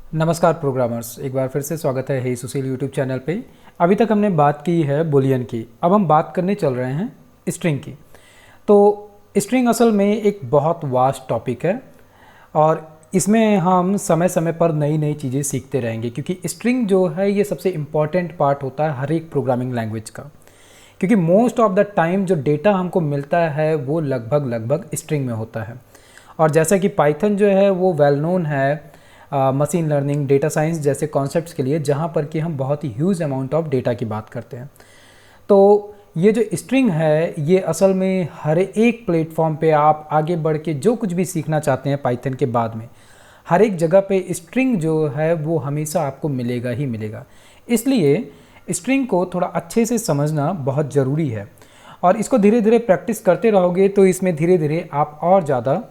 नमस्कार प्रोग्रामर्स, एक बार फिर से स्वागत है सुशील यूट्यूब चैनल पे। अभी तक हमने बात की है बुलियन की, अब हम बात करने चल रहे हैं स्ट्रिंग की। तो स्ट्रिंग असल में एक बहुत वास्ट टॉपिक है और इसमें हम समय समय पर नई नई चीज़ें सीखते रहेंगे, क्योंकि स्ट्रिंग जो है ये सबसे इम्पॉर्टेंट पार्ट होता है हर एक प्रोग्रामिंग लैंग्वेज का। क्योंकि मोस्ट ऑफ द टाइम जो डेटा हमको मिलता है वो लगभग स्ट्रिंग में होता है। और जैसा कि पाइथन जो है वो वेल नोन है मशीन लर्निंग, डेटा साइंस जैसे कॉन्सेप्ट्स के लिए, जहाँ पर कि हम बहुत ही ह्यूज अमाउंट ऑफ डेटा की बात करते हैं। तो ये जो स्ट्रिंग है ये असल में हर एक प्लेटफॉर्म पे आप आगे बढ़ के जो कुछ भी सीखना चाहते हैं पाइथन के बाद में, हर एक जगह पे स्ट्रिंग जो है वो हमेशा आपको मिलेगा ही मिलेगा। इसलिए स्ट्रिंग को थोड़ा अच्छे से समझना बहुत ज़रूरी है और इसको धीरे धीरे प्रैक्टिस करते रहोगे तो इसमें धीरे धीरे आप और ज़्यादा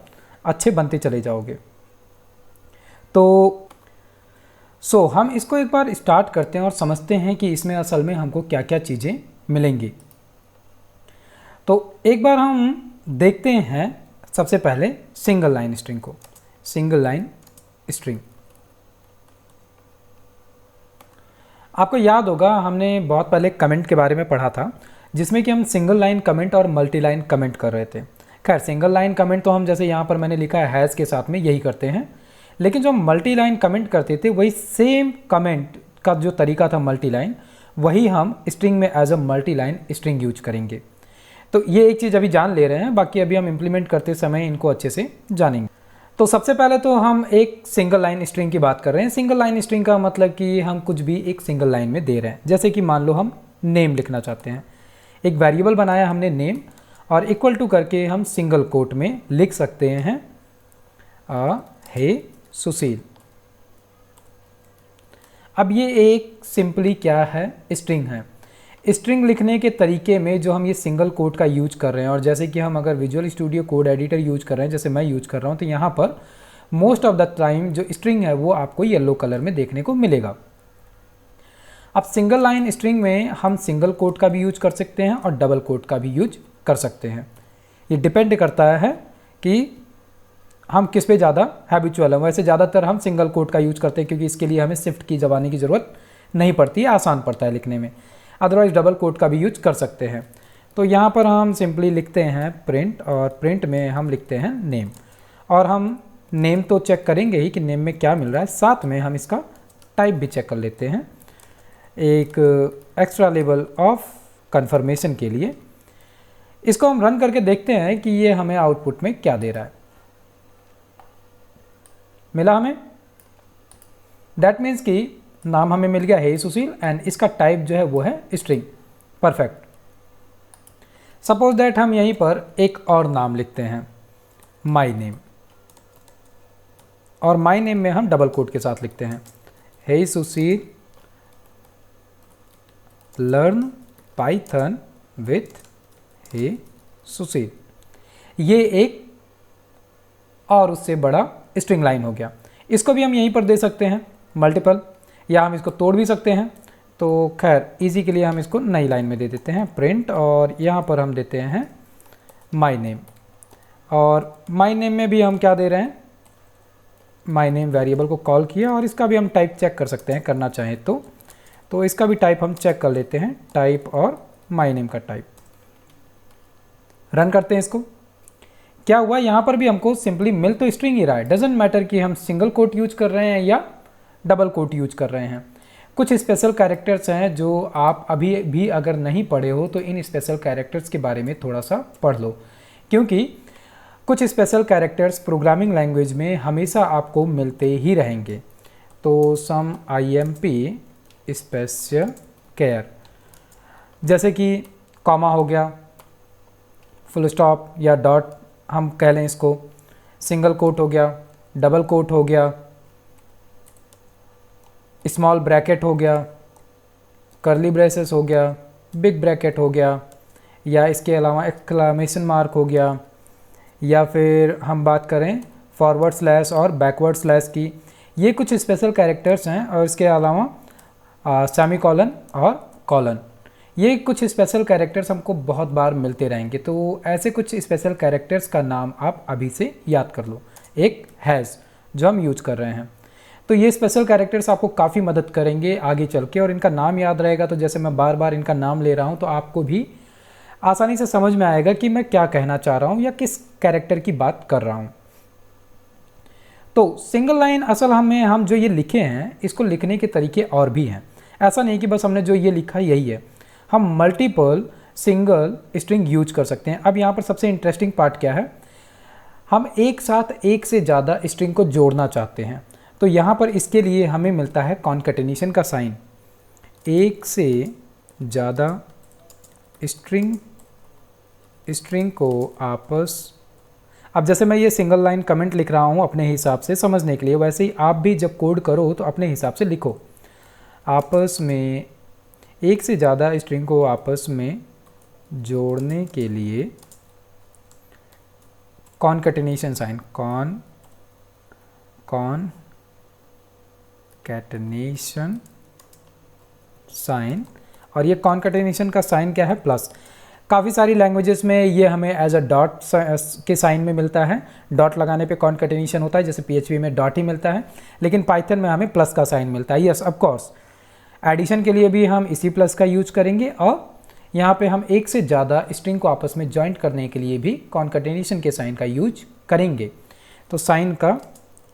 अच्छे बनते चले जाओगे। तो हम इसको एक बार स्टार्ट करते हैं और समझते हैं कि इसमें असल में हमको क्या क्या चीज़ें मिलेंगी। तो एक बार हम देखते हैं सबसे पहले सिंगल लाइन स्ट्रिंग को। सिंगल लाइन स्ट्रिंग, आपको याद होगा हमने बहुत पहले कमेंट के बारे में पढ़ा था, जिसमें कि हम सिंगल लाइन कमेंट और मल्टी लाइन कमेंट कर रहे थे। खैर, सिंगल लाइन कमेंट तो हम जैसे यहाँ पर मैंने लिखा है हैज़ के साथ में यही करते हैं, लेकिन जो हम मल्टी लाइन कमेंट करते थे वही सेम कमेंट का जो तरीका था मल्टी लाइन, वही हम स्ट्रिंग में as a multi line string use करेंगे। तो ये एक चीज़ अभी जान ले रहे हैं, बाकी अभी हम इम्प्लीमेंट करते समय इनको अच्छे से जानेंगे। तो सबसे पहले तो हम एक सिंगल लाइन स्ट्रिंग की बात कर रहे हैं। सिंगल लाइन स्ट्रिंग का मतलब कि हम कुछ भी एक सिंगल लाइन में दे रहे हैं। जैसे कि मान लो हम नेम लिखना चाहते हैं, एक वेरिएबल बनाया हमने नेम, और इक्वल टू करके हम सिंगल कोट में लिख सकते हैं हे सुशील। अब ये एक सिंपली क्या है, स्ट्रिंग है। स्ट्रिंग लिखने के तरीके में जो हम ये सिंगल कोट का यूज कर रहे हैं, और जैसे कि हम अगर visual studio code editor use कर रहे हैं, जैसे मैं यूज कर रहा हूँ, तो यहाँ पर मोस्ट ऑफ द टाइम जो स्ट्रिंग है वो आपको येलो कलर में देखने को मिलेगा। अब सिंगल लाइन स्ट्रिंग में हम सिंगल कोट का भी यूज कर सकते हैं और डबल कोट का भी यूज कर सकते हैं। ये डिपेंड करता है कि हम किस पे ज़्यादा हैबिचुअल हैं। वैसे ज़्यादातर हम सिंगल कोट का यूज करते हैं, क्योंकि इसके लिए हमें शिफ्ट की दबाने की ज़रूरत नहीं पड़ती है, आसान पड़ता है लिखने में। अदरवाइज़ डबल कोट का भी यूज कर सकते हैं। तो यहाँ पर हम सिंपली लिखते हैं प्रिंट, और प्रिंट में हम लिखते हैं नेम, और हम नेम तो चेक करेंगे ही कि नेम में क्या मिल रहा है, साथ में हम इसका टाइप भी चेक कर लेते हैं एक एक्स्ट्रा लेवल ऑफ कंफर्मेशन के लिए। इसको हम रन करके देखते हैं कि ये हमें आउटपुट में क्या दे रहा है। मिला हमें, दैट मीन्स कि नाम हमें मिल गया हे सुशील, एंड इसका टाइप जो है वो है स्ट्रिंग। परफेक्ट। सपोज दैट हम यहीं पर एक और नाम लिखते हैं माई नेम, और माई नेम में हम डबल कोट के साथ लिखते हैं हे सुशील learn Python with hey Sushil. ये एक और उससे बड़ा स्ट्रिंग लाइन हो गया। इसको भी हम यहीं पर दे सकते हैं मल्टीपल, या हम इसको तोड़ भी सकते हैं। तो खैर इजी के लिए हम इसको नई लाइन में दे देते हैं प्रिंट, और यहाँ पर हम देते हैं माई नेम। और माई नेम में भी हम क्या दे रहे हैं, माई नेम वेरिएबल को कॉल किया, और इसका भी हम टाइप चेक कर सकते हैं करना चाहें तो इसका भी टाइप हम चेक कर लेते हैं, टाइप और माई नेम का टाइप। रन करते हैं इसको। क्या हुआ, यहाँ पर भी हमको सिंपली मिल तो स्ट्रिंग ही रहा है। डजेंट मैटर कि हम सिंगल कोट यूज कर रहे हैं या डबल कोट यूज कर रहे हैं। कुछ स्पेशल कैरेक्टर्स हैं जो आप अभी भी अगर नहीं पढ़े हो तो इन स्पेशल कैरेक्टर्स के बारे में थोड़ा सा पढ़ लो, क्योंकि कुछ स्पेशल कैरेक्टर्स प्रोग्रामिंग लैंग्वेज में हमेशा आपको मिलते ही रहेंगे। तो सम IMP स्पेशल केयर, जैसे कि कॉमा हो गया, फुल स्टॉप या डॉट हम कह लें इसको, सिंगल कोट हो गया, डबल कोट हो गया, स्मॉल ब्रैकेट हो गया, कर्ली ब्रेसेस हो गया, बिग ब्रैकेट हो गया, या इसके अलावा एक्सक्लेमेशन मार्क हो गया, या फिर हम बात करें फॉरवर्ड स्लैश और बैकवर्ड स्लैश की। ये कुछ स्पेशल कैरेक्टर्स हैं, और इसके अलावा सेमी कॉलन और कॉलन। ये कुछ स्पेशल कैरेक्टर्स हमको बहुत बार मिलते रहेंगे। तो ऐसे कुछ स्पेशल कैरेक्टर्स का नाम आप अभी से याद कर लो। एक हैज़ जो हम यूज कर रहे हैं, तो ये स्पेशल कैरेक्टर्स आपको काफ़ी मदद करेंगे आगे चल के, और इनका नाम याद रहेगा तो जैसे मैं बार बार इनका नाम ले रहा हूँ तो आपको भी आसानी से समझ में आएगा कि मैं क्या कहना चाह रहा हूँ या किस कैरेक्टर की बात कर रहा हूँ। तो सिंगल लाइन असल हम जो ये लिखे हैं इसको लिखने के तरीके और भी हैं। ऐसा नहीं कि बस हमने जो ये लिखा यही है, हम मल्टीपल सिंगल स्ट्रिंग यूज कर सकते हैं। अब यहाँ पर सबसे इंटरेस्टिंग पार्ट क्या है, हम एक साथ एक से ज़्यादा स्ट्रिंग को जोड़ना चाहते हैं। तो यहाँ पर इसके लिए हमें मिलता है कॉन्कैटिनेशन का साइन। एक से ज़्यादा स्ट्रिंग को आपस, अब जैसे मैं ये सिंगल लाइन कमेंट लिख रहा हूँ अपने हिसाब से समझने के लिए, वैसे ही आप भी जब कोड करो तो अपने हिसाब से लिखो। आपस में एक से ज़्यादा स्ट्रिंग को आपस में जोड़ने के लिए कॉन्कैटिनेशन साइन, कॉन्कैटिनेशन साइन, और ये कॉन्कैटिनेशन का साइन क्या है, प्लस। काफ़ी सारी लैंग्वेजेस में ये हमें एज अ डॉट के साइन में मिलता है, डॉट लगाने पे कॉन्कैटिनेशन होता है, जैसे PHP में डॉट ही मिलता है, लेकिन पाइथन में हमें प्लस का साइन मिलता है। यस ऑफ कोर्स, एडिशन के लिए भी हम इसी प्लस का यूज करेंगे, और यहाँ पे हम एक से ज़्यादा स्ट्रिंग को आपस में जॉइंट करने के लिए भी कॉन्कैटिनेशन के साइन का यूज करेंगे। तो साइन का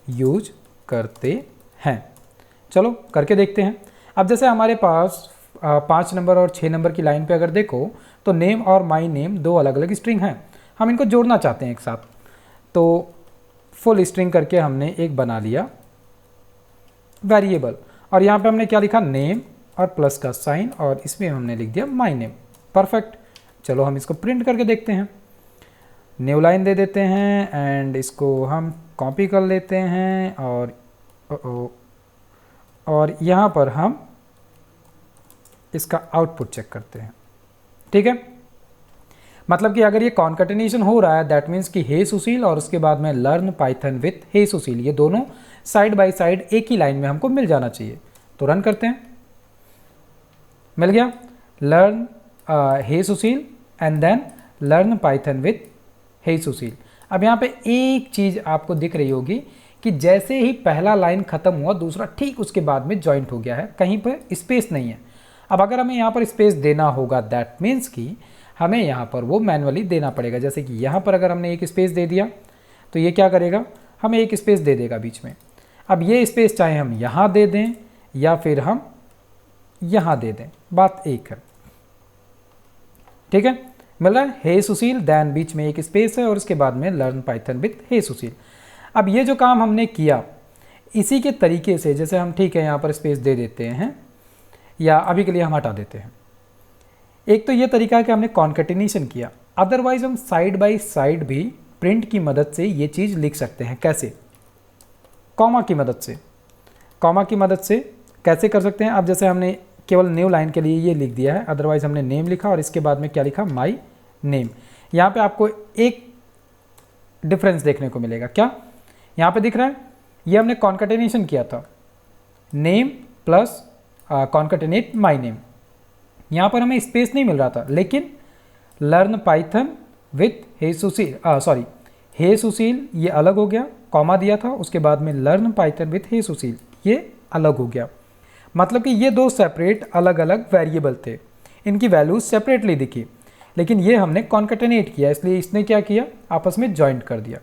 यूज करते हैं। चलो करके देखते हैं। अब जैसे हमारे पास 5 नंबर और 6 नंबर की लाइन पे अगर देखो तो नेम और माई नेम दो अलग अलग स्ट्रिंग हैं, हम इनको जोड़ना चाहते हैं एक साथ। तो फुल स्ट्रिंग करके हमने एक बना लिया वेरिएबल, और यहाँ पे हमने क्या लिखा, नेम और प्लस का साइन, और इसमें हमने लिख दिया माई नेम। परफेक्ट। चलो हम इसको प्रिंट करके देखते हैं। न्यू लाइन दे देते हैं एंड इसको हम कॉपी कर लेते हैं, और यहाँ पर हम इसका आउटपुट चेक करते हैं। ठीक है, मतलब कि अगर ये कॉन्कैटिनेशन हो रहा है दैट मीन्स कि हे सुशील और उसके बाद में learn Python with hey Sushil, ये दोनों साइड बाय साइड एक ही लाइन में हमको मिल जाना चाहिए। तो रन करते हैं, मिल गया learn hey Sushil and then learn Python with hey Sushil. अब यहाँ पे एक चीज़ आपको दिख रही होगी कि जैसे ही पहला लाइन खत्म हुआ दूसरा ठीक उसके बाद में जॉइंट हो गया है, कहीं पर स्पेस नहीं है। अब अगर हमें यहाँ पर स्पेस देना होगा दैट मीन्स कि हमें यहाँ पर वो मैनुअली देना पड़ेगा। जैसे कि यहाँ पर अगर हमने एक स्पेस दे दिया तो ये क्या करेगा, हमें एक स्पेस दे देगा बीच में। अब ये स्पेस चाहे हम यहाँ दे दें या फिर हम यहाँ दे दें, बात एक है। ठीक है, मिल रहा है हे सुशील, देन बीच में एक स्पेस है और उसके बाद में learn Python with hey Sushil. अब ये जो काम हमने किया इसी के तरीके से, जैसे हम ठीक है यहाँ पर स्पेस दे देते हैं या अभी के लिए हम हटा देते हैं। एक तो ये तरीका है कि हमने कॉन्कैटिनेशन किया, अदरवाइज हम साइड बाय साइड भी प्रिंट की मदद से ये चीज़ लिख सकते हैं। कैसे, कॉमा की मदद से। कॉमा की मदद से कैसे कर सकते हैं, अब जैसे हमने केवल न्यू लाइन के लिए ये लिख दिया है, अदरवाइज हमने नेम लिखा और इसके बाद में क्या लिखा, माई नेम। यहाँ पे आपको एक डिफरेंस देखने को मिलेगा। क्या यहाँ पे दिख रहा है, ये हमने कॉन्कैटिनेशन किया था, name plus concatenate my name. यहाँ पर हमें स्पेस नहीं मिल रहा था, लेकिन learn Python with hey Sushil, sorry hey Sushil ये अलग हो गया, कॉमा दिया था, उसके बाद में learn Python with hey Sushil ये अलग हो गया। मतलब कि ये दो सेपरेट अलग अलग वेरिएबल थे, इनकी वैल्यूज सेपरेटली दिखी, लेकिन ये हमने कॉन्कैटिनेट किया, इसलिए इसने क्या किया, आपस में जॉइंट कर दिया।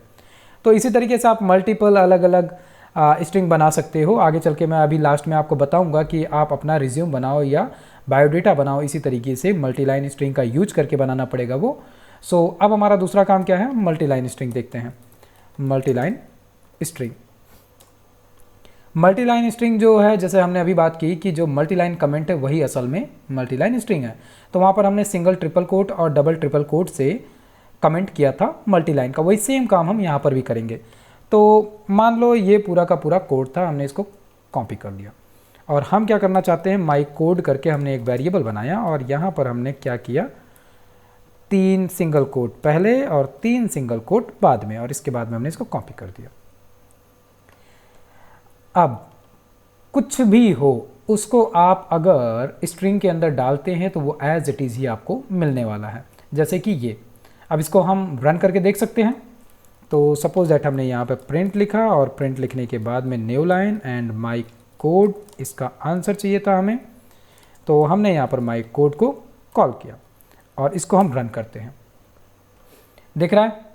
तो इसी तरीके से आप मल्टीपल अलग अलग स्ट्रिंग बना सकते हो। आगे चल के मैं अभी लास्ट में आपको बताऊंगा कि आप अपना रिज्यूम बनाओ या बायोडेटा बनाओ, इसी तरीके से मल्टी लाइन स्ट्रिंग का यूज करके बनाना पड़ेगा वो। सो अब हमारा दूसरा काम क्या है, मल्टी लाइन स्ट्रिंग देखते हैं। Multi line string, multi line string जो है, जैसे हमने अभी बात की कि जो मल्टी लाइन कमेंट है वही असल में मल्टी लाइन स्ट्रिंग है। तो वहाँ पर हमने सिंगल ट्रिपल कोट और डबल ट्रिपल कोट से कमेंट किया था मल्टी लाइन का, वही सेम काम हम यहाँ पर भी करेंगे। तो मान लो ये पूरा का पूरा कोड था, हमने इसको कॉपी कर लिया और हम क्या करना चाहते हैं, माई कोड करके हमने एक वेरिएबल बनाया और यहाँ पर हमने क्या किया, 3 सिंगल कोट पहले और 3 सिंगल कोट बाद में, और इसके बाद में हमने इसको कॉपी कर दिया। अब कुछ भी हो उसको आप अगर स्ट्रिंग के अंदर डालते हैं तो वो एज इट इज़ ही आपको मिलने वाला है। जैसे कि ये, अब इसको हम रन करके देख सकते हैं। तो सपोज दैट हमने यहाँ पे प्रिंट लिखा और प्रिंट लिखने के बाद में new line and my code, इसका आंसर चाहिए था हमें, तो हमने यहाँ पर माई कोड को कॉल किया और इसको हम रन करते हैं। दिख रहा है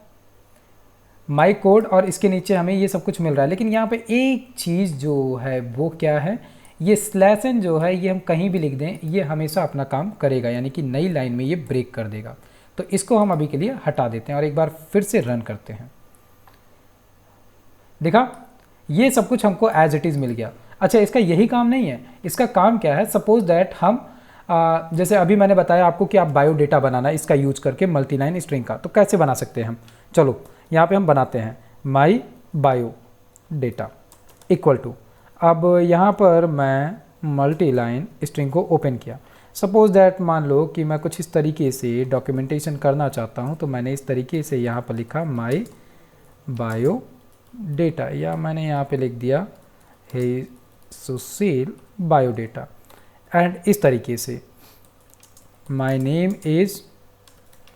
माई कोड और इसके नीचे हमें ये सब कुछ मिल रहा है, लेकिन यहाँ पे एक चीज़ जो है वो क्या है, ये स्लैश एन जो है ये हम कहीं भी लिख दें ये हमेशा अपना काम करेगा, यानी कि नई लाइन में ये ब्रेक कर देगा। तो इसको हम अभी के लिए हटा देते हैं और एक बार फिर से रन करते हैं। देखा ये सब कुछ हमको एज इट इज़ मिल गया। अच्छा इसका यही काम नहीं है, इसका काम क्या है, सपोज दैट हम जैसे अभी मैंने बताया आपको कि आप बायोडेटा बनाना इसका यूज करके मल्टीलाइन स्ट्रिंग का, तो कैसे बना सकते हैं हम, चलो यहाँ पे हम बनाते हैं my biodata equal to, अब यहाँ पर मैं मल्टीलाइन स्ट्रिंग को ओपन किया। सपोज दैट मान लो कि मैं कुछ इस तरीके से डॉक्यूमेंटेशन करना चाहता हूँ, तो मैंने इस तरीके से यहाँ पर लिखा माई बायो डेटा, या मैंने यहाँ पे लिख दिया हे सुशील बायोडेटा, एंड इस तरीके से my name is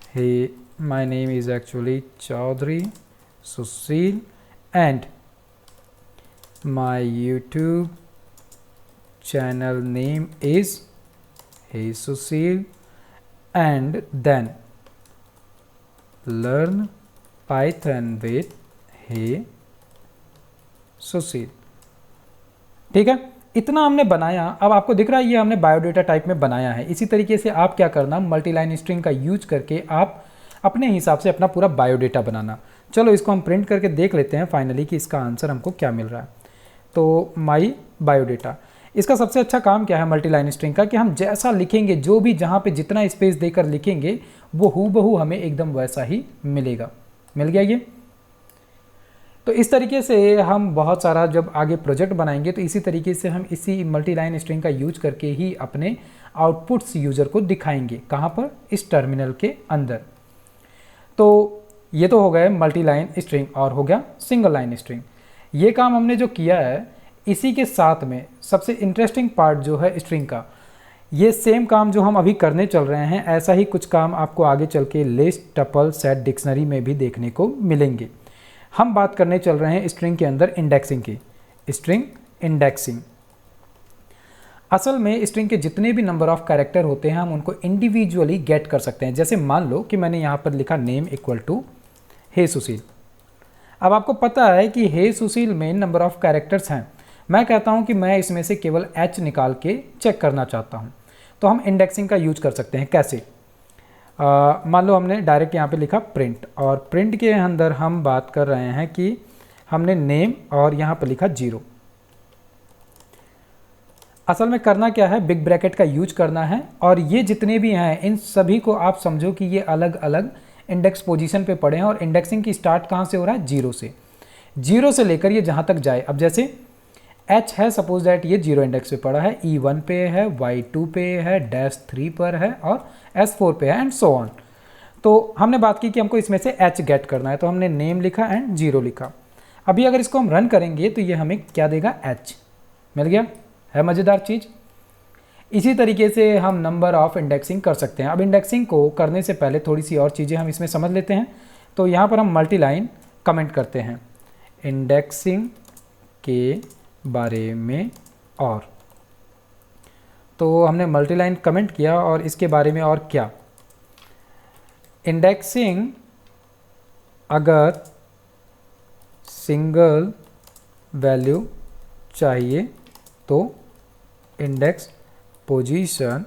hey, my name is actually Chaudhary Sushil and my YouTube channel name is Hey Sushil, and then learn Python with Hey Sushil। ठीक है, इतना हमने बनाया। अब आपको दिख रहा है ये हमने बायोडेटा टाइप में बनाया है। इसी तरीके से आप क्या करना, मल्टीलाइन स्ट्रिंग का यूज करके आप अपने हिसाब से अपना पूरा बायोडेटा बनाना। चलो इसको हम प्रिंट करके देख लेते हैं फाइनली कि इसका आंसर हमको क्या मिल रहा है। तो माई बायोडेटा, इसका सबसे अच्छा काम क्या है मल्टीलाइन स्ट्रिंग का, कि हम जैसा लिखेंगे, जो भी जहाँ पे जितना स्पेस देकर लिखेंगे वो हूबहू हमें एकदम वैसा ही मिलेगा। मिल गया ये। तो इस तरीके से हम बहुत सारा जब आगे प्रोजेक्ट बनाएंगे तो इसी तरीके से हम इसी मल्टीलाइन स्ट्रिंग का यूज करके ही अपने आउटपुट्स यूज़र को दिखाएंगे। कहाँ पर, इस टर्मिनल के अंदर। तो ये तो हो गए मल्टीलाइन स्ट्रिंग और हो गया सिंगल लाइन स्ट्रिंग। ये काम हमने जो किया है, इसी के साथ में सबसे इंटरेस्टिंग पार्ट जो है स्ट्रिंग का, ये सेम काम जो हम अभी करने चल रहे हैं, ऐसा ही कुछ काम आपको आगे चल के लिस्ट, टपल, सेट, डिक्शनरी में भी देखने को मिलेंगे। हम बात करने चल रहे हैं स्ट्रिंग के अंदर इंडेक्सिंग की। स्ट्रिंग इंडेक्सिंग, असल में स्ट्रिंग के जितने भी नंबर ऑफ कैरेक्टर होते हैं हम उनको इंडिविजुअली गेट कर सकते हैं। जैसे मान लो कि मैंने यहाँ पर लिखा नेम इक्वल टू हे सुशील। अब आपको पता है कि हे सुशील में नंबर ऑफ कैरेक्टर्स हैं। मैं कहता हूँ कि मैं इसमें से केवल एच निकाल के चेक करना चाहता हूँ, तो हम इंडेक्सिंग का यूज कर सकते हैं। कैसे, मान लो हमने डायरेक्ट यहाँ पे लिखा प्रिंट, और प्रिंट के अंदर हम बात कर रहे हैं कि हमने नेम और यहाँ पर लिखा 0। असल में करना क्या है, बिग ब्रैकेट का यूज करना है, और ये जितने भी हैं इन सभी को आप समझो कि ये अलग अलग इंडेक्स पोजीशन पे पड़े हैं, और इंडेक्सिंग की स्टार्ट कहाँ से हो रहा है, 0 से। 0 से लेकर ये जहाँ तक जाए, अब जैसे H है, सपोज दैट ये 0 इंडेक्स पे पड़ा है, E1 पे है, Y2 पे है, -3 पर है और S4 पे है, एंड सो ऑन। तो हमने बात की कि हमको इसमें से H गेट करना है, तो हमने नेम लिखा एंड 0 लिखा। अभी अगर इसको हम रन करेंगे तो ये हमें क्या देगा, H मिल गया। है मज़ेदार चीज़। इसी तरीके से हम नंबर ऑफ इंडेक्सिंग कर सकते हैं। अब इंडेक्सिंग को करने से पहले थोड़ी सी और चीज़ें हम इसमें समझ लेते हैं। तो यहाँ पर हम मल्टीलाइन कमेंट करते हैं इंडेक्सिंग के बारे में, और तो हमने मल्टीलाइन कमेंट किया और इसके बारे में और क्या, इंडेक्सिंग अगर सिंगल वैल्यू चाहिए तो इंडेक्स पोजीशन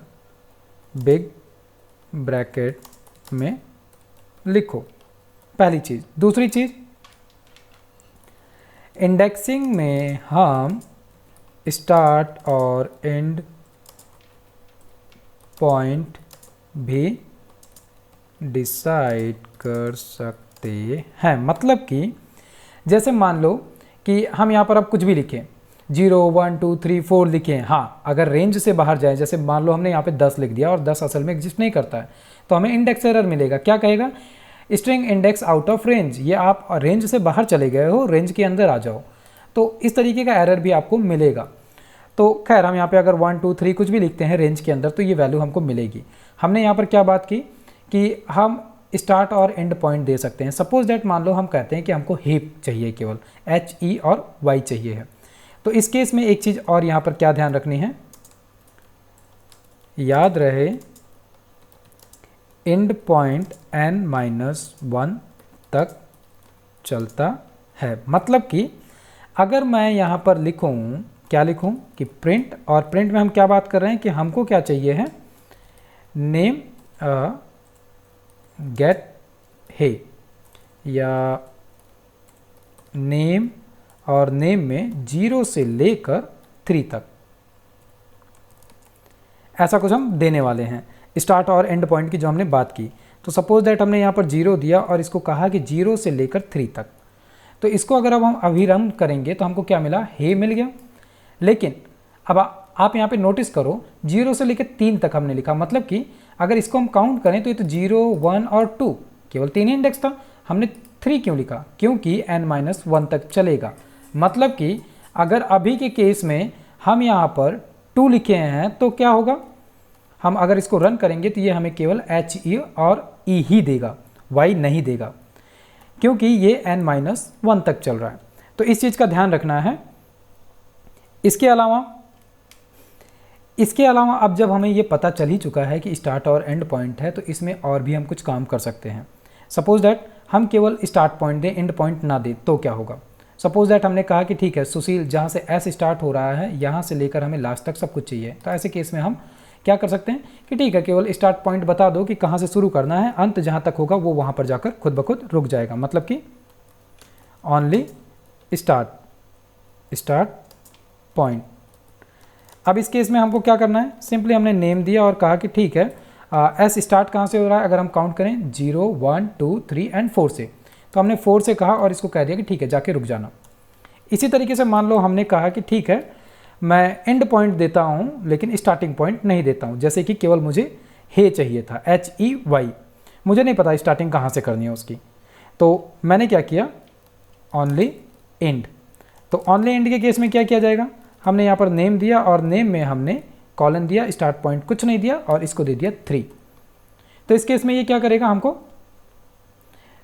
बिग ब्रैकेट में लिखो, पहली चीज़। दूसरी चीज़, इंडेक्सिंग में हम स्टार्ट और एंड पॉइंट भी डिसाइड कर सकते हैं। मतलब कि जैसे मान लो कि हम यहाँ पर अब कुछ भी लिखें, 0, 1, 2, 3, 4 लिखें। हाँ, अगर रेंज से बाहर जाए, जैसे मान लो हमने यहाँ पे 10 लिख दिया और 10 असल में एग्जिस्ट नहीं करता है, तो हमें इंडेक्स एरर मिलेगा। क्या कहेगा, string index out of range, ये आप रेंज से बाहर चले गए हो, रेंज के अंदर आ जाओ। तो इस तरीके का एरर भी आपको मिलेगा। तो खैर हम यहाँ पे अगर 1, 2, 3 कुछ भी लिखते हैं रेंज के अंदर तो ये वैल्यू हमको मिलेगी। हमने यहाँ पर क्या बात की कि हम स्टार्ट और एंड पॉइंट दे सकते हैं। सपोज दैट मान लो हम कहते हैं कि हमको हेप चाहिए, केवल एच ई और वाई चाहिए है। तो इस केस में एक चीज़ और यहाँ पर क्या ध्यान रखनी है, याद रहे एंड पॉइंट n-1 तक चलता है। मतलब कि अगर मैं यहाँ पर लिखूँ, क्या लिखूँ कि प्रिंट, और प्रिंट में हम क्या बात कर रहे हैं कि हमको क्या चाहिए है, नेम गेट हे, या नेम, और नेम में 0 से लेकर 3 तक, ऐसा कुछ हम देने वाले हैं स्टार्ट और एंड पॉइंट की जो हमने बात की। तो सपोज दैट हमने यहाँ पर 0 दिया और इसको कहा कि 0 से लेकर 3 तक। तो इसको अगर अब हम अभिरम करेंगे तो हमको क्या मिला, हे मिल गया। लेकिन अब आप यहाँ पे नोटिस करो 0 से लेकर 3 तक हमने लिखा, मतलब कि अगर इसको हम काउंट करें तो ये तो 0, 1 और 2 केवल 3 ही इंडेक्स था। हमने 3 क्यों लिखा, क्योंकि n-1 तक चलेगा। मतलब कि अगर अभी के केस में हम यहाँ पर 2 लिखे हैं तो क्या होगा, हम अगर इसको रन करेंगे तो ये हमें केवल एच ई और ई ही देगा, वाई नहीं देगा, क्योंकि ये n-1 तक चल रहा है। तो इस चीज़ का ध्यान रखना है। इसके अलावा अब जब हमें ये पता चल ही चुका है कि स्टार्ट और एंड पॉइंट है, तो इसमें और भी हम कुछ काम कर सकते हैं। सपोज दैट हम केवल स्टार्ट पॉइंट दें, एंड पॉइंट ना दें, तो क्या होगा। सपोज दैट हमने कहा कि ठीक है सुशील, जहाँ से एस स्टार्ट हो रहा है यहाँ से लेकर हमें लास्ट तक सब कुछ चाहिए। तो ऐसे केस में हम क्या कर सकते हैं कि ठीक है केवल स्टार्ट पॉइंट बता दो कि कहाँ से शुरू करना है, अंत जहाँ तक होगा वो वहाँ पर जाकर खुद ब खुद रुक जाएगा। मतलब कि ओनली स्टार्ट पॉइंट। अब इस केस में हमको क्या करना है, सिंपली हमने नेम दिया और कहा कि ठीक है एस स्टार्ट कहाँ से हो रहा है, अगर हम काउंट करें 0, 1, 2, 3 एंड 4 से, तो हमने 4 से कहा और इसको कह दिया कि ठीक है जाके रुक जाना। इसी तरीके से मान लो हमने कहा कि ठीक है मैं एंड पॉइंट देता हूँ लेकिन स्टार्टिंग पॉइंट नहीं देता हूँ, जैसे कि केवल मुझे हे चाहिए था, HEY, मुझे नहीं पता स्टार्टिंग कहाँ से करनी है उसकी। तो मैंने क्या किया, ओनली एंड। तो ओनली एंड के केस में क्या किया जाएगा, हमने यहाँ पर नेम दिया और नेम में हमने कॉलन दिया, स्टार्ट पॉइंट कुछ नहीं दिया और इसको दे दिया 3। तो इस केस में ये क्या करेगा, हमको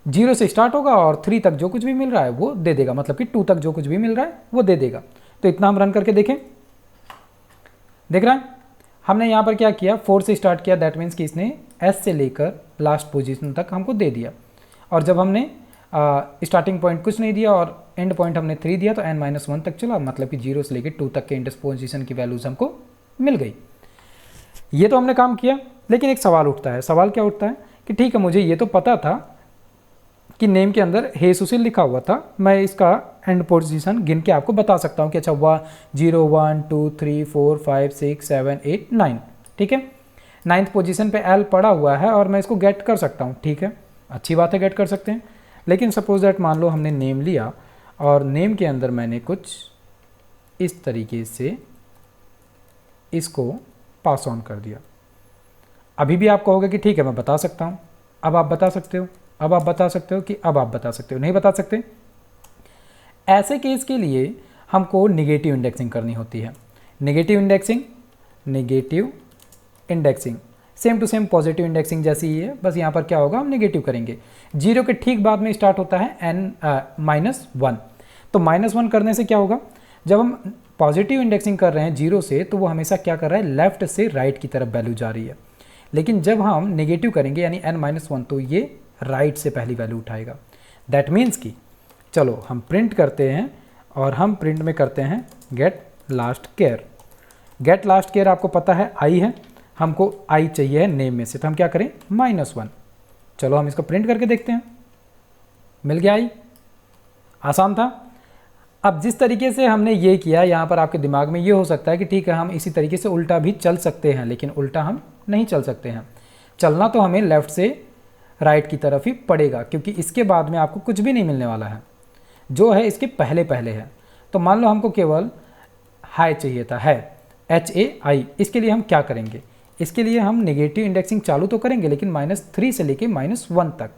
0 से स्टार्ट होगा और 3 तक जो कुछ भी मिल रहा है वो दे देगा, मतलब कि 2 तक जो कुछ भी मिल रहा है वो दे देगा। तो इतना हम रन करके देखें, देख रहा है हमने यहाँ पर क्या किया, 4 से स्टार्ट किया, दैट मीन्स कि इसने S से लेकर लास्ट पोजीशन तक हमको दे दिया। और जब हमने स्टार्टिंग पॉइंट कुछ नहीं दिया और एंड पॉइंट हमने 3 दिया तो n-1 तक चला, मतलब कि 0 से लेकर 2 तक के इंडेक्स पोजीशन की वैल्यूज हमको मिल गई। ये तो हमने काम किया, लेकिन एक सवाल उठता है। सवाल क्या उठता है कि ठीक है मुझे ये तो पता था कि नेम के अंदर हे सुशील लिखा हुआ था, मैं इसका एंड पोजीशन गिन के आपको बता सकता हूँ कि अच्छा 0, 1, 2, 3, 4, 5, 6, 7, 8, 9, ठीक है। 9th पोजीशन पे एल पड़ा हुआ है और मैं इसको गेट कर सकता हूँ, ठीक है, अच्छी बात है, गेट कर सकते हैं। लेकिन सपोज दैट मान लो हमने नेम लिया और नेम के अंदर मैंने कुछ इस तरीके से इसको पास ऑन कर दिया। अभी भी आप कहोगे कि ठीक है मैं बता सकता हूँ, अब आप बता सकते हो, अब आप बता सकते हो कि अब आप बता सकते हो, नहीं बता सकते। ऐसे केस के लिए हमको नेगेटिव इंडेक्सिंग करनी होती है। Negative indexing same to same positive indexing जैसी ही है, बस यहाँ पर क्या होगा, हम नेगेटिव करेंगे। 0 के ठीक बाद में स्टार्ट होता है n-1। तो -1 करने से क्या होगा, जब हम पॉजिटिव इंडेक्सिंग कर रहे हैं 0 से तो वो हमेशा क्या कर रहा है, लेफ्ट से राइट की तरफ वैल्यू जा रही है। लेकिन जब हम नेगेटिव करेंगे यानी n-1 तो ये राइट से पहली वैल्यू उठाएगा। दैट मीन्स कि चलो हम प्रिंट करते हैं और हम प्रिंट में करते हैं get last care. Get last care आपको पता है आई है, हमको आई चाहिए है नेम में से, तो हम क्या करें -1। चलो हम इसको प्रिंट करके देखते हैं, मिल गया आई, आसान था। अब जिस तरीके से हमने ये किया, यहाँ पर आपके दिमाग में ये हो सकता है कि ठीक है हम इसी तरीके से उल्टा भी चल सकते हैं, लेकिन उल्टा हम नहीं चल सकते हैं। चलना तो हमें लेफ़्ट से राइट की तरफ ही पड़ेगा, क्योंकि इसके बाद में आपको कुछ भी नहीं मिलने वाला है, जो है इसके पहले पहले है। तो मान लो हमको केवल हाई चाहिए था, है HAI, इसके लिए हम क्या करेंगे, इसके लिए हम नेगेटिव इंडेक्सिंग चालू तो करेंगे लेकिन -3 से लेके -1 तक।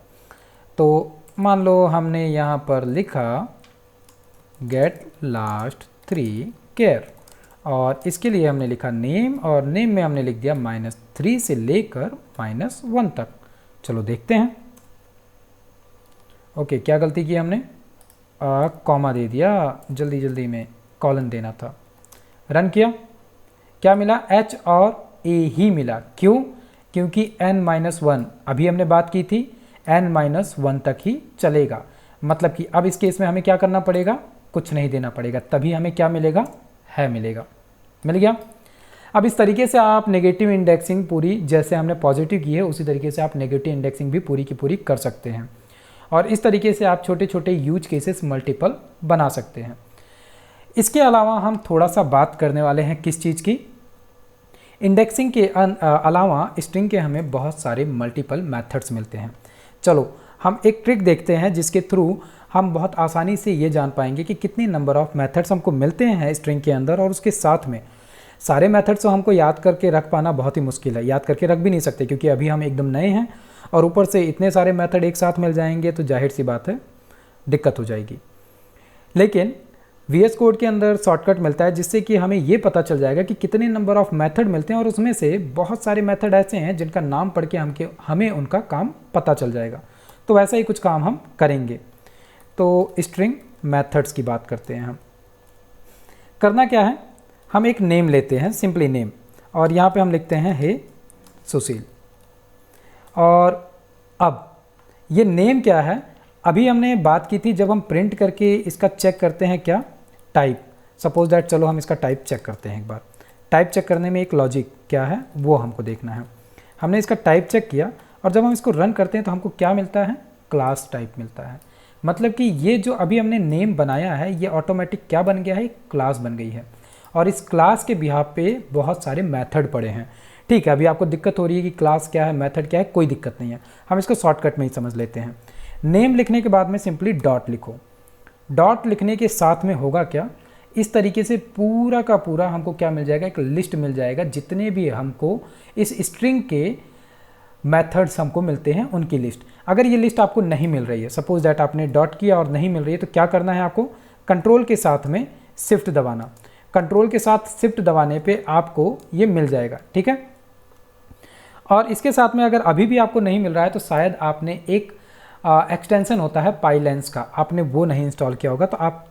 तो मान लो हमने यहाँ पर लिखा गेट लास्ट 3 केयर और इसके लिए हमने लिखा नेम और नेम में हमने लिख दिया -3 से लेकर -1 तक। चलो देखते हैं ओके, क्या गलती की हमने, कॉमा दे दिया, जल्दी जल्दी में कॉलन देना था। रन किया, क्या मिला, एच और ए ही मिला। क्यों? क्योंकि n-1 अभी हमने बात की थी, n-1 तक ही चलेगा। मतलब कि अब इस केस में हमें क्या करना पड़ेगा, कुछ नहीं देना पड़ेगा, तभी हमें क्या मिलेगा, है मिलेगा। मिल गया। अब इस तरीके से आप नेगेटिव इंडेक्सिंग पूरी, जैसे हमने पॉजिटिव की है उसी तरीके से आप नेगेटिव इंडेक्सिंग भी पूरी की पूरी कर सकते हैं। और इस तरीके से आप छोटे छोटे यूज केसेस मल्टीपल बना सकते हैं। इसके अलावा हम थोड़ा सा बात करने वाले हैं किस चीज़ की, इंडेक्सिंग के अलावा स्ट्रिंग के हमें बहुत सारे मल्टीपल मेथड्स मिलते हैं। चलो हम एक ट्रिक देखते हैं जिसके थ्रू हम बहुत आसानी से ये जान पाएंगे कि कितनी नंबर ऑफ मेथड्स हमको मिलते हैं स्ट्रिंग के अंदर। और उसके साथ में सारे मेथड्स तो हमको याद करके रख पाना बहुत ही मुश्किल है, याद करके रख भी नहीं सकते क्योंकि अभी हम एकदम नए हैं और ऊपर से इतने सारे मेथड एक साथ मिल जाएंगे तो जाहिर सी बात है दिक्कत हो जाएगी। लेकिन VS कोड के अंदर शॉर्टकट मिलता है जिससे कि हमें ये पता चल जाएगा कि कितने नंबर ऑफ मेथड मिलते हैं और उसमें से बहुत सारे मेथड ऐसे हैं जिनका नाम पढ़ के हमें उनका काम पता चल जाएगा। तो वैसा ही कुछ काम हम करेंगे। तो स्ट्रिंग मेथड्स की बात करते हैं हम। करना क्या है, हम एक नेम लेते हैं, सिंपली नेम, और यहाँ पे हम लिखते हैं हे सुशील। और अब ये नेम क्या है, अभी हमने बात की थी जब हम प्रिंट करके इसका चेक करते हैं क्या, टाइप। सपोज दैट, चलो हम इसका टाइप चेक करते हैं एक बार। टाइप चेक करने में एक लॉजिक क्या है वो हमको देखना है। हमने इसका टाइप चेक किया और जब हम इसको रन करते हैं तो हमको क्या मिलता है, क्लास टाइप मिलता है। मतलब कि ये जो अभी हमने नेम बनाया है ये ऑटोमेटिक क्या बन गया है, क्लास बन गई है। और इस क्लास के बिहाफ पे बहुत सारे मेथड पड़े हैं। ठीक है, अभी आपको दिक्कत हो रही है कि क्लास क्या है, मेथड क्या है, कोई दिक्कत नहीं है, हम इसको शॉर्टकट में ही समझ लेते हैं। नेम लिखने के बाद में सिंपली डॉट लिखो। डॉट लिखने के साथ में होगा क्या, इस तरीके से पूरा का पूरा हमको क्या मिल जाएगा, एक लिस्ट मिल जाएगा जितने भी हमको इस स्ट्रिंग के मेथड्स हमको मिलते हैं उनकी लिस्ट। अगर ये लिस्ट आपको नहीं मिल रही है, सपोज दैट आपने डॉट किया और नहीं मिल रही है, तो क्या करना है आपको, कंट्रोल के साथ में शिफ्ट दबाना। कंट्रोल के साथ शिफ्ट दबाने पे आपको ये मिल जाएगा। ठीक है, और इसके साथ में अगर अभी भी आपको नहीं मिल रहा है तो शायद आपने एक एक्सटेंशन होता है पाइलेंस का, आपने वो नहीं इंस्टॉल किया होगा, तो आप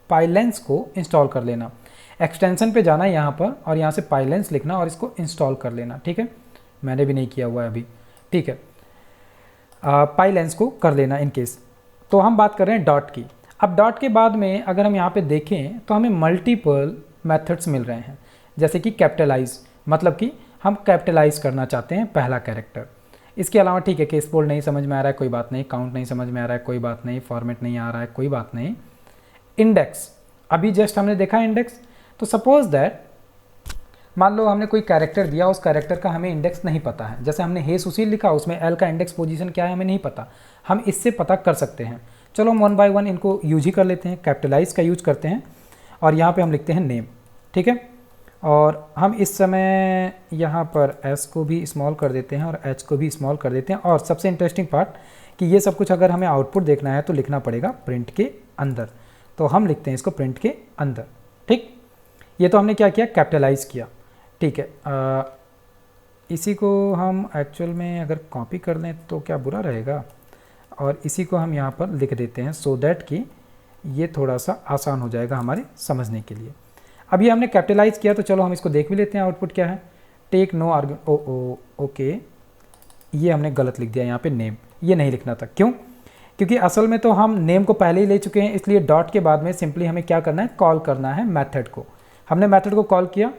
पाइलेंस को इंस्टॉल कर लेना। एक्सटेंशन पे जाना यहाँ पर और यहाँ से पाइलेंस लिखना और इसको इंस्टॉल कर लेना। ठीक है, मैंने भी नहीं किया हुआ है अभी। ठीक है, पाइलेंस को कर लेना इन केस। तो हम बात कर रहे हैं डॉट की। अब डॉट के बाद में अगर हम यहाँ पे देखें तो हमें मल्टीपल मेथड्स मिल रहे हैं, जैसे कि कैपिटलाइज, मतलब कि हम कैपिटलाइज करना चाहते हैं पहला कैरेक्टर। इसके अलावा ठीक है, केस बोल्ड नहीं समझ में आ रहा है, कोई बात नहीं, काउंट नहीं समझ में आ रहा है, कोई बात नहीं, फॉर्मेट नहीं आ रहा है, कोई बात नहीं। इंडेक्स, अभी जस्ट हमने देखा इंडेक्स। तो सपोज दैट मान लो हमने कोई कैरेक्टर दिया, उस कैरेक्टर का हमें इंडेक्स नहीं पता है, जैसे हमने हे सुशील लिखा, उसमें एल का इंडेक्स पोजीशन क्या है हमें नहीं पता, हम इससे पता कर सकते हैं। चलो हम 1 बाय 1 इनको यूज ही कर लेते हैं, कैपिटलाइज का यूज करते हैं और यहाँ पे हम लिखते हैं नेम। ठीक है, और हम इस समय यहाँ पर एस को भी स्मॉल कर देते हैं और एच को भी स्मॉल कर देते हैं। और सबसे इंटरेस्टिंग पार्ट कि ये सब कुछ अगर हमें आउटपुट देखना है तो लिखना पड़ेगा प्रिंट के अंदर, तो हम लिखते हैं इसको प्रिंट के अंदर। ठीक, ये तो हमने क्या किया, कैपिटलाइज किया। ठीक है, इसी को हम एक्चुअल में अगर कॉपी कर लें तो क्या बुरा रहेगा, और इसी को हम यहाँ पर लिख देते हैं सो दैट कि ये थोड़ा सा आसान हो जाएगा हमारे समझने के लिए। अभी हमने कैपिटलाइज किया तो चलो हम इसको देख भी लेते हैं आउटपुट क्या है। टेक नो आर्गुमेंट, ओके, ये हमने गलत लिख दिया यहाँ पे नेम, ये नहीं लिखना था। क्यों? क्योंकि असल में तो हम नेम को पहले ही ले चुके हैं, इसलिए डॉट के बाद में सिंपली हमें क्या करना है, कॉल करना है मेथड को। हमने मेथड को कॉल किया,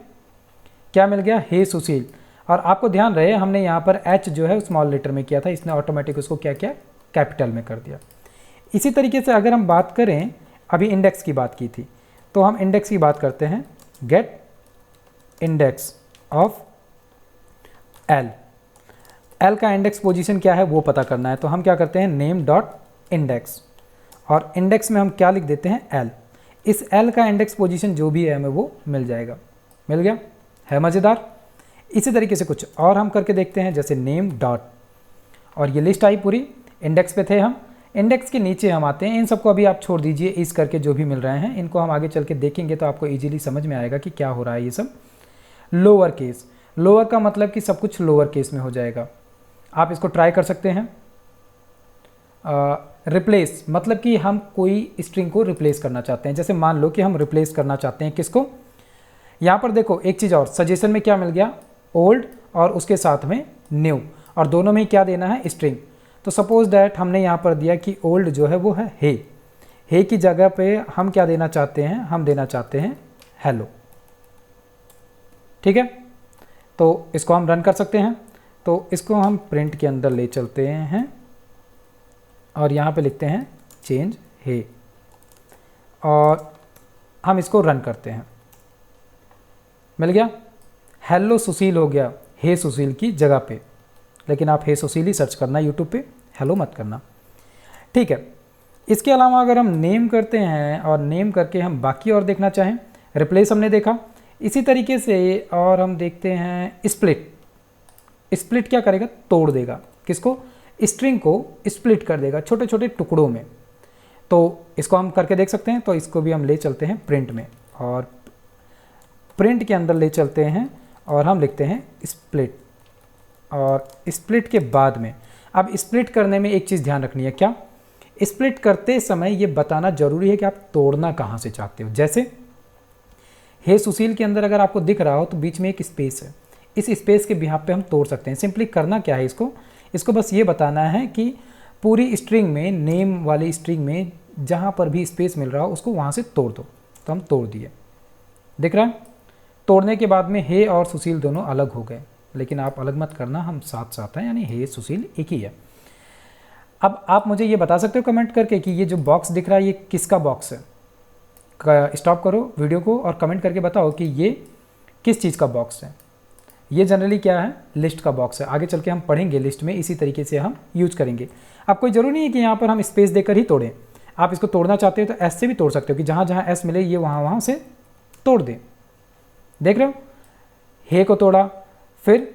क्या मिल गया, हे सुशील। और आपको ध्यान रहे हमने यहाँ पर एच जो है स्मॉल लेटर में किया था, इसने ऑटोमेटिक उसको क्या किया, कैपिटल में कर दिया। इसी तरीके से अगर हम बात करें, अभी इंडेक्स की बात की थी तो हम इंडेक्स की बात करते हैं, gate index of L. L का इंडेक्स पोजीशन क्या है वो पता करना है, तो हम क्या करते हैं, नेम डॉट इंडेक्स, और इंडेक्स में हम क्या लिख देते हैं, एल। इस एल का इंडेक्स पोजीशन जो भी है हमें वो मिल जाएगा। मिल गया, है मज़ेदार। इसी तरीके से कुछ और हम करके देखते हैं, जैसे नेम डॉट, और ये लिस्ट आई पूरी, इंडेक्स पे थे हम। इंडेक्स के नीचे हम आते हैं, इन सबको अभी आप छोड़ दीजिए, इस करके जो भी मिल रहे हैं इनको हम आगे चल के देखेंगे तो आपको इजीली समझ में आएगा कि क्या हो रहा है। ये सब लोअर केस, लोअर का मतलब कि सब कुछ लोअर केस में हो जाएगा। आप इसको ट्राई कर सकते हैं। रिप्लेस मतलब कि हम कोई स्ट्रिंग को रिप्लेस करना चाहते हैं। जैसे मान लो कि हम रिप्लेस करना चाहते हैं किसको, यहाँ पर देखो एक चीज़ और, सजेशन में क्या मिल गया, ओल्ड और उसके साथ में न्यू, और दोनों में क्या देना है, स्ट्रिंग। तो सपोज दैट हमने यहाँ पर दिया कि ओल्ड जो है वो है हे की जगह पे हम क्या देना चाहते हैं, हम देना चाहते हैं हेलो। ठीक है, तो इसको हम रन कर सकते हैं। तो इसको हम प्रिंट के अंदर ले चलते हैं और यहाँ पे लिखते हैं चेंज हे, और हम इसको रन करते हैं। मिल गया, हेलो सुशील हो गया हे सुशील की जगह पे, लेकिन आप हे सुशील ही सर्च करना यूट्यूब पे, हेलो मत करना। ठीक है, इसके अलावा अगर हम नेम करते हैं और नेम करके हम बाकी और देखना चाहें, रिप्लेस हमने देखा, इसी तरीके से और हम देखते हैं स्प्लिट। स्प्लिट क्या करेगा, तोड़ देगा किसको, स्ट्रिंग को स्प्लिट कर देगा छोटे छोटे टुकड़ों में। तो इसको हम करके देख सकते हैं। तो इसको भी हम ले चलते हैं प्रिंट में, और प्रिंट के अंदर ले चलते हैं और हम लिखते हैं स्प्लिट, और स्प्लिट के बाद में, अब स्प्लिट करने में एक चीज़ ध्यान रखनी है, क्या, स्प्लिट करते समय ये बताना जरूरी है कि आप तोड़ना कहाँ से चाहते हो। जैसे हे सुशील के अंदर अगर आपको दिख रहा हो तो बीच में एक स्पेस है, इस स्पेस के बिहाफ पे हम तोड़ सकते हैं। सिंपली करना क्या है, इसको बस ये बताना है कि पूरी स्ट्रिंग में, नेम वाली स्ट्रिंग में जहाँ पर भी स्पेस मिल रहा हो उसको वहाँ से तोड़ दो। तो हम तोड़ दिए, दिख रहा है। तोड़ने के बाद में हे और सुशील दोनों अलग हो गए, लेकिन आप अलग मत करना, हम साथ साथ हैं, यानी हे सुशील एक ही है। अब आप मुझे ये बता सकते हो कमेंट करके कि ये जो बॉक्स दिख रहा है ये किसका बॉक्स है। स्टॉप करो वीडियो को और कमेंट करके बताओ कि ये किस चीज़ का बॉक्स है। ये जनरली क्या है, लिस्ट का बॉक्स है। आगे चल के हम पढ़ेंगे लिस्ट में इसी तरीके से हम यूज करेंगे। अब कोई ज़रूरी नहीं है कि यहाँ पर हम स्पेस देकर ही तोड़ें, आप इसको तोड़ना चाहते हो तो एस से भी तोड़ सकते हो कि जहाँ जहाँ एस मिले ये वहाँ से तोड़ दें। देख रहे हो, हे को तोड़ा, फिर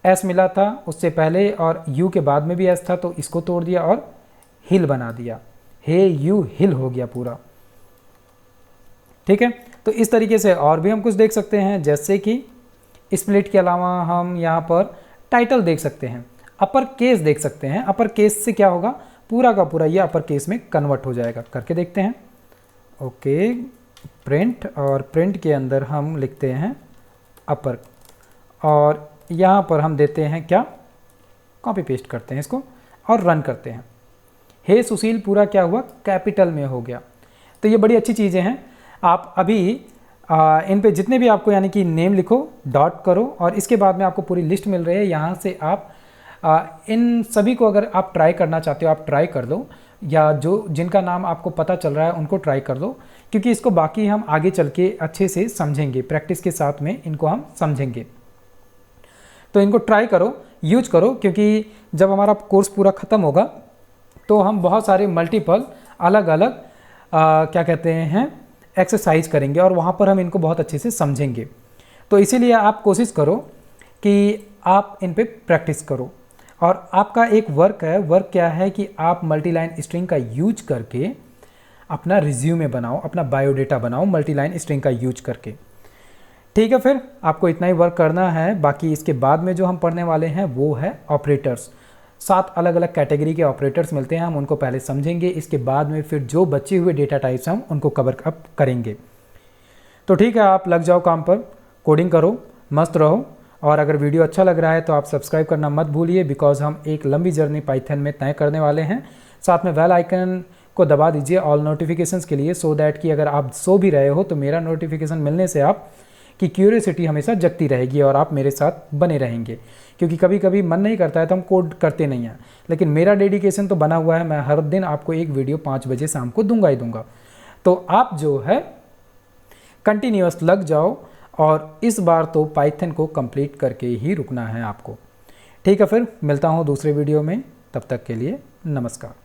एस मिला था उससे पहले और यू के बाद में भी एस था तो इसको तोड़ दिया और हिल बना दिया, हे यू हिल हो गया पूरा। ठीक है, तो इस तरीके से और भी हम कुछ देख सकते हैं, जैसे कि स्प्लिट के अलावा हम यहाँ पर टाइटल देख सकते हैं, अपर केस देख सकते हैं। अपर केस से क्या होगा, पूरा का पूरा ये अपर केस में कन्वर्ट हो जाएगा। करके देखते हैं। ओके, प्रिंट, और प्रिंट के अंदर हम लिखते हैं अपर, और यहाँ पर हम देते हैं क्या, कॉपी पेस्ट करते हैं इसको और रन करते हैं। हे सुशील पूरा क्या हुआ, कैपिटल में हो गया। तो ये बड़ी अच्छी चीज़ें हैं। आप अभी इन पे जितने भी आपको यानी कि नेम लिखो, डॉट करो, और इसके बाद में आपको पूरी लिस्ट मिल रही है। यहाँ से आप इन सभी को अगर आप ट्राई करना चाहते हो आप ट्राई कर दो, या जो जिनका नाम आपको पता चल रहा है उनको ट्राई कर दो, क्योंकि इसको बाकी हम आगे चल के अच्छे से समझेंगे, प्रैक्टिस के साथ में इनको हम समझेंगे। तो इनको ट्राई करो, यूज करो, क्योंकि जब हमारा कोर्स पूरा ख़त्म होगा तो हम बहुत सारे मल्टीपल अलग अलग क्या कहते हैं एक्सरसाइज करेंगे, और वहाँ पर हम इनको बहुत अच्छे से समझेंगे। तो इसीलिए आप कोशिश करो कि आप इन पे प्रैक्टिस करो। और आपका एक वर्क है, वर्क क्या है कि आप मल्टीलाइन स्ट्रिंग का यूज करके अपना रिज्यूमे बनाओ, अपना बायोडेटा बनाओ मल्टीलाइन स्ट्रिंग का यूज करके। ठीक है, फिर आपको इतना ही वर्क करना है। बाकी इसके बाद में जो हम पढ़ने वाले हैं वो है ऑपरेटर्स। 7 अलग अलग कैटेगरी के ऑपरेटर्स मिलते हैं, हम उनको पहले समझेंगे, इसके बाद में फिर जो बचे हुए डेटा टाइप्स हम उनको कवर अप करेंगे। तो ठीक है, आप लग जाओ काम पर, कोडिंग करो, मस्त रहो। और अगर वीडियो अच्छा लग रहा है तो आप सब्सक्राइब करना मत भूलिए, बिकॉज हम एक लंबी जर्नी पाइथन में तय करने वाले हैं। साथ में बेल आइकन को दबा दीजिए ऑल नोटिफिकेशंस के लिए, सो दैट कि अगर आप सो भी रहे हो तो मेरा नोटिफिकेशन मिलने से आप की क्यूरियोसिटी हमेशा जगती रहेगी और आप मेरे साथ बने रहेंगे। क्योंकि कभी कभी मन नहीं करता है तो हम कोड करते नहीं हैं, लेकिन मेरा डेडिकेशन तो बना हुआ है, मैं हर दिन आपको एक वीडियो 5 बजे शाम को दूंगा ही दूंगा। तो आप जो है कंटिन्यूअस लग जाओ, और इस बार तो पाइथन को कंप्लीट करके ही रुकना है आपको। ठीक है, फिर मिलता हूँ दूसरे वीडियो में, तब तक के लिए नमस्कार।